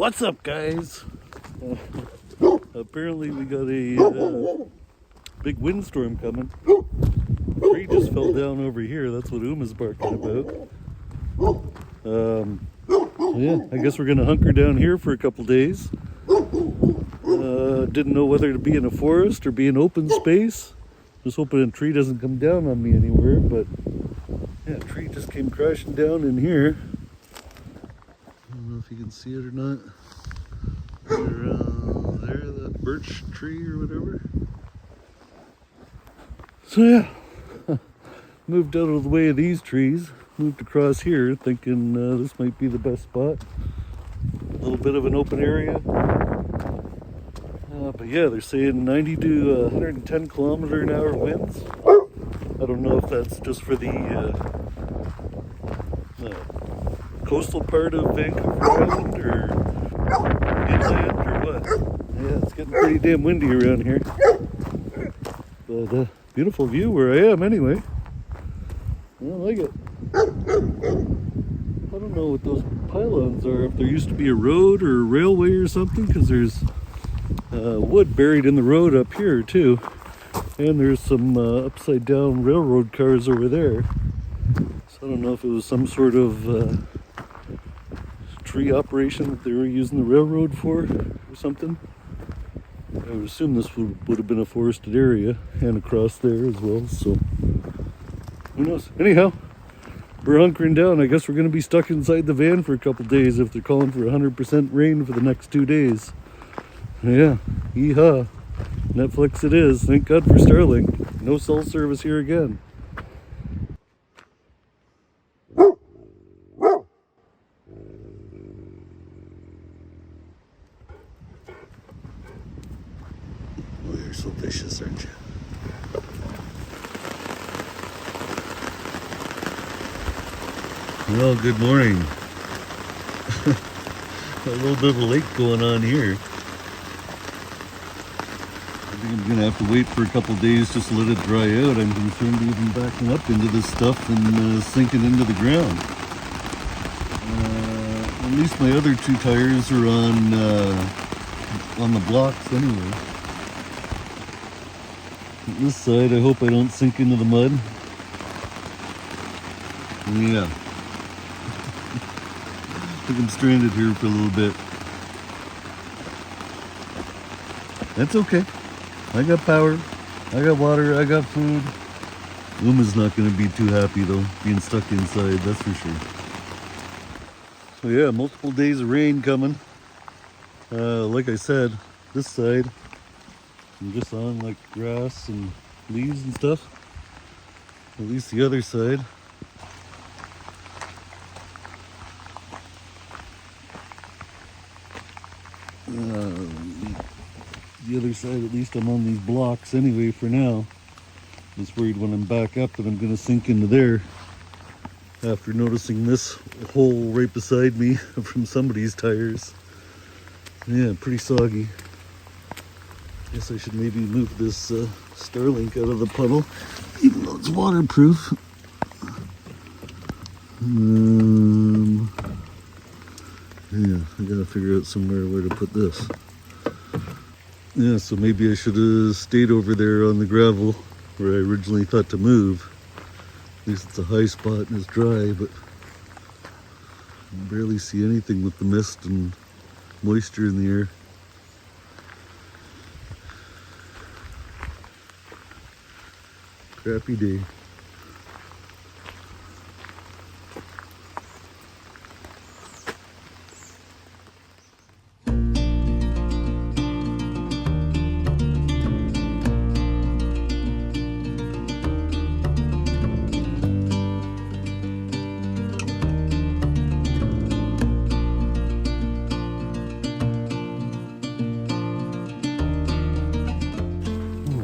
What's up, guys? Apparently we got a big windstorm coming. A tree just fell down over here. That's what Uma's barking about. Yeah, I guess we're gonna hunker down here for a couple days. Didn't know whether to be in a forest or be in open space. Just hoping a tree doesn't come down on me anywhere, but yeah, a tree just came crashing down in here. I don't know if you can see it or not. There, that birch tree or whatever. So yeah, moved out of the way of these trees, moved across here thinking this might be the best spot. A little bit of an open area. But yeah, they're saying 90 to 110 kilometer an hour winds. I don't know if that's just for the coastal part of Vancouver Island or inland or what. Yeah, it's getting pretty damn windy around here. But beautiful view where I am anyway. I like it. I don't know what those pylons are, if there used to be a road or a railway or something, because there's wood buried in the road up here too. And there's some upside down railroad cars over there. So I don't know if it was some sort of tree operation that they were using the railroad for or something. I would assume this would have been a forested area and across there as well, so who knows. Anyhow, we're hunkering down. I guess we're going to be stuck inside the van for a couple days if they're calling for 100% rain for the next 2 days. Yeah, yeehaw. Netflix it is. Thank God for Starlink. No cell service here again. Oh, you're so vicious, aren't you? Well, good morning. A little bit of a lake going on here. I think I'm gonna have to wait for a couple days just to let it dry out. I'm concerned even backing up into this stuff and sinking into the ground. At least my other two tires are on the blocks anyway. On this side, I hope I don't sink into the mud. Yeah. I think I'm stranded here for a little bit. That's okay. I got power, I got water, I got food. Uma's not going to be too happy though, being stuck inside, that's for sure. So yeah, multiple days of rain coming. Like I said, this side, I'm just on like grass and leaves and stuff. At least the other side. The other side, at least I'm on these blocks anyway for now. Just worried when I'm back up that I'm going to sink into there after noticing this hole right beside me from somebody's tires. Yeah, pretty soggy. Guess I should maybe move this Starlink out of the puddle, even though it's waterproof. Yeah, I gotta figure out somewhere where to put this. Yeah, so maybe I should have stayed over there on the gravel where I originally thought to move. At least it's a high spot and it's dry, but I can barely see anything with the mist and moisture in the air. Crappy day.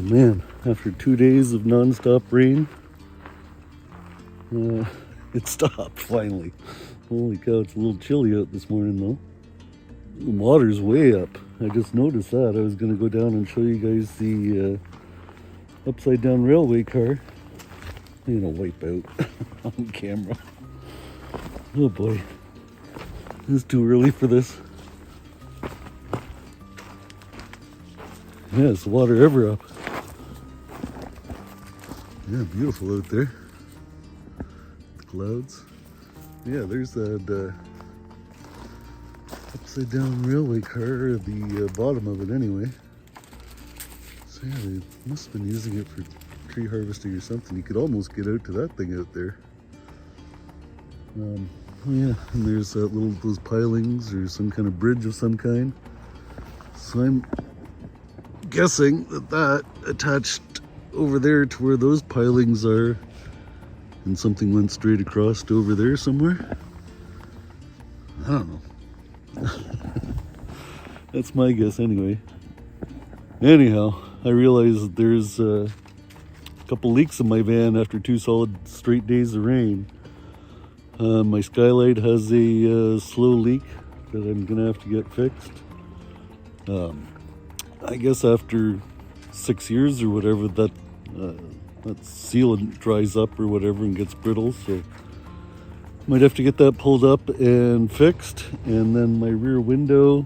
Man, after 2 days of non-stop rain, it stopped finally. Holy cow, it's a little chilly out this morning though. The water's way up. I just noticed that. I was going to go down and show you guys the upside down railway car. You know, wipe out on camera. Oh boy, it's too early for this. Yeah, is the water ever up? Yeah, beautiful out there. The clouds. Yeah, there's that upside down railway car at the bottom of it anyway. So yeah, they must have been using it for tree harvesting or something. You could almost get out to that thing out there. Yeah, and there's those pilings or some kind of bridge of some kind. So I'm guessing that attached over there to where those pilings are, and something went straight across to over there somewhere. I don't know. That's my guess anyway. Anyhow, I realize that there's a couple leaks in my van after 2 solid straight days of rain. My skylight has a slow leak that I'm gonna have to get fixed. I guess after 6 years or whatever, that sealant dries up or whatever and gets brittle, so might have to get that pulled up and fixed. And then my rear window,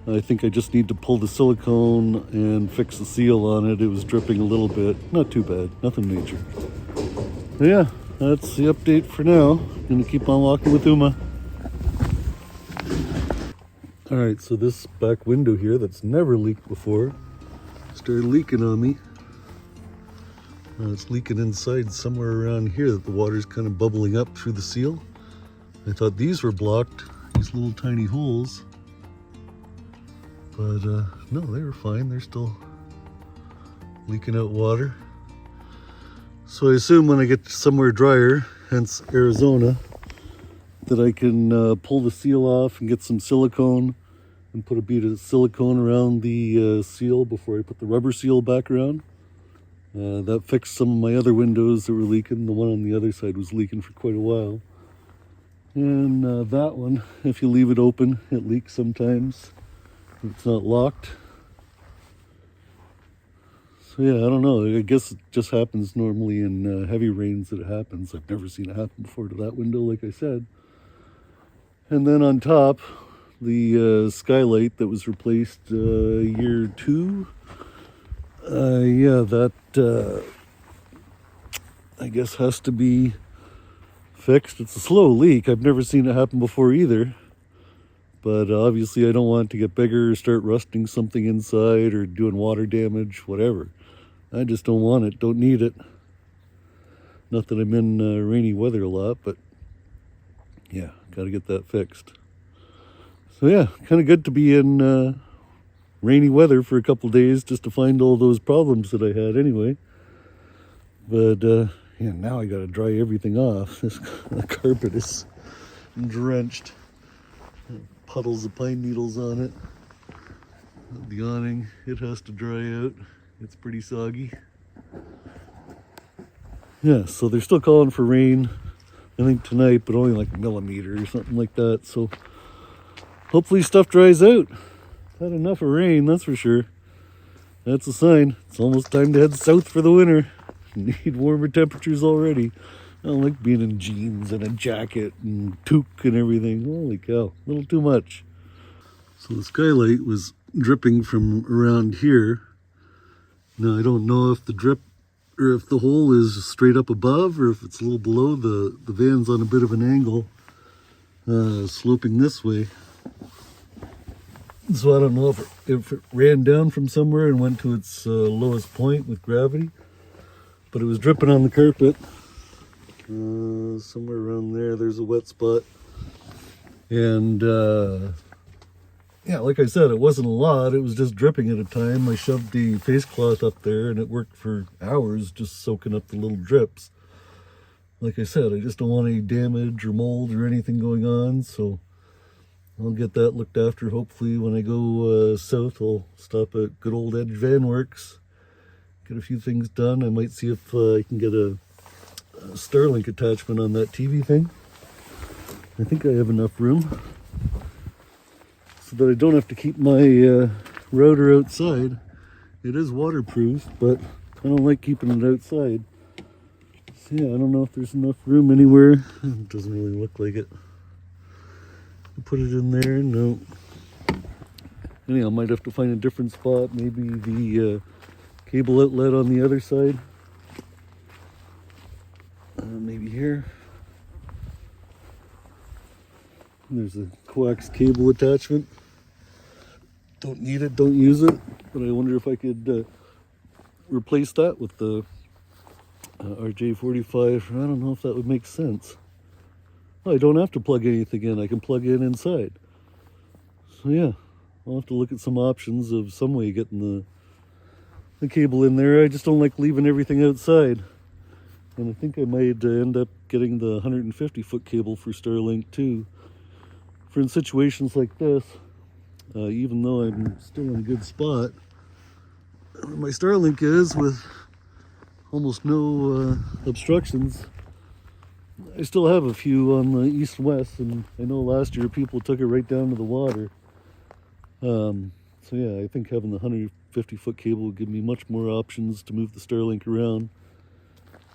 I think I just need to pull the silicone and fix the seal on it. It was dripping a little bit, not too bad, nothing major. But yeah, that's the update for now. Gonna keep on walking with Uma. All right, so this back window here that's never leaked before started leaking on me. It's leaking inside somewhere around here that the water's kind of bubbling up through the seal. I thought these were blocked, these little tiny holes. But no, they were fine. They're still leaking out water. So I assume when I get somewhere drier, hence Arizona, that I can pull the seal off and get some silicone and put a bead of silicone around the seal before I put the rubber seal back around. That fixed some of my other windows that were leaking. The one on the other side was leaking for quite a while. And that one, if you leave it open, it leaks sometimes. It's not locked. So yeah, I don't know. I guess it just happens normally in heavy rains that it happens. I've never seen it happen before to that window, like I said. And then on top, the skylight that was replaced year 2. Yeah, that I guess has to be fixed. It's a slow leak. I've never seen it happen before either. But obviously I don't want it to get bigger or start rusting something inside or doing water damage, whatever. I just don't want it, don't need it. Not that I'm in rainy weather a lot, but yeah, got to get that fixed. So yeah, kind of good to be in rainy weather for a couple days just to find all those problems that I had anyway. But yeah, now I got to dry everything off. The carpet is drenched. Puddles of pine needles on it. The awning, it has to dry out. It's pretty soggy. Yeah, so they're still calling for rain, I think tonight, but only like a millimeter or something like that. So hopefully stuff dries out. Had enough of rain, that's for sure. That's a sign. It's almost time to head south for the winter. Need warmer temperatures already. I don't like being in jeans and a jacket and toque and everything. Holy cow, a little too much. So the skylight was dripping from around here. Now I don't know if the drip or if the hole is straight up above or if it's a little below. The van's on a bit of an angle, sloping this way. So I don't know if it ran down from somewhere and went to its lowest point with gravity, but it was dripping on the carpet. Somewhere around there, there's a wet spot. And yeah, like I said, it wasn't a lot. It was just dripping at a time. I shoved the face cloth up there and it worked for hours, just soaking up the little drips. Like I said, I just don't want any damage or mold or anything going on, so I'll get that looked after. Hopefully when I go south, I'll stop at good old Edge Van Works, get a few things done. I might see if I can get a Starlink attachment on that TV thing. I think I have enough room so that I don't have to keep my router outside. It is waterproof, but I don't like keeping it outside. So yeah, I don't know if there's enough room anywhere. It doesn't really look like it. Put it in there, no. Anyhow, I might have to find a different spot. Maybe the cable outlet on the other side. Maybe here. There's a coax cable attachment. Don't need it, don't use it. But I wonder if I could replace that with the RJ45. I don't know if that would make sense. Oh, I don't have to plug anything in. I can plug in inside. So yeah, I'll have to look at some options of some way getting the cable in there. I just don't like leaving everything outside. And I think I might end up getting the 150-foot cable for Starlink too. For in situations like this, even though I'm still in a good spot, where my Starlink is with almost no obstructions, I still have a few on the east and west, and I know last year people took it right down to the water. So yeah, I think having the 150-foot cable would give me much more options to move the Starlink around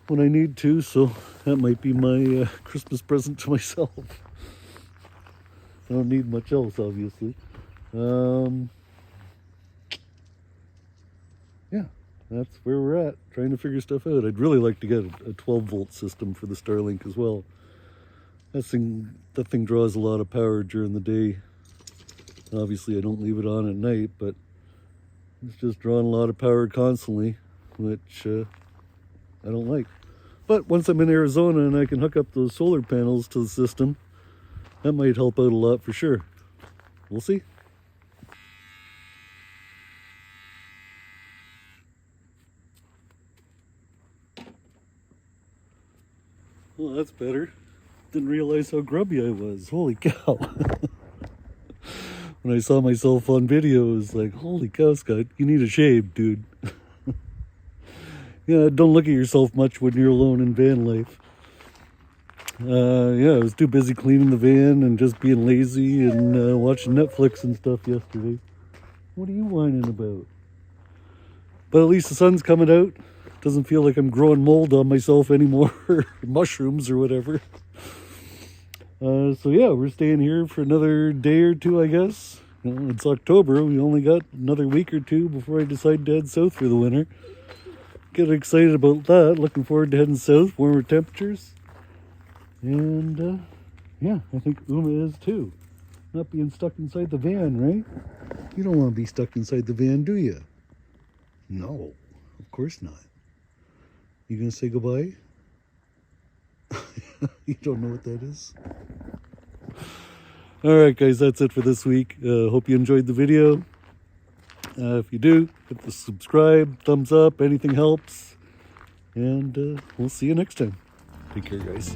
when I need to, so that might be my Christmas present to myself. I don't need much else, obviously. Yeah, that's where we're at, trying to figure stuff out. I'd really like to get a 12-volt system for the Starlink as well. That thing draws a lot of power during the day. Obviously, I don't leave it on at night, but it's just drawing a lot of power constantly, which I don't like. But once I'm in Arizona and I can hook up those solar panels to the system, that might help out a lot for sure. We'll see. Well, that's better. Didn't realize how grubby I was. Holy cow. When I saw myself on video, it was like, holy cow, Scott, you need a shave, dude. Yeah, don't look at yourself much when you're alone in van life. Yeah, I was too busy cleaning the van and just being lazy and watching Netflix and stuff yesterday. What are you whining about? But at least the sun's coming out. Doesn't feel like I'm growing mold on myself anymore, or mushrooms or whatever. So yeah, we're staying here for another day or two, I guess. You know, it's October. We only got another week or two before I decide to head south for the winter. Get excited about that. Looking forward to heading south, warmer temperatures. And yeah, I think Uma is too. Not being stuck inside the van, right? You don't want to be stuck inside the van, do you? No, of course not. You gonna say goodbye? You don't know what that is? Alright guys, that's it for this week. Hope you enjoyed the video. If you do, hit the subscribe, thumbs up, anything helps. And we'll see you next time. Take care, guys.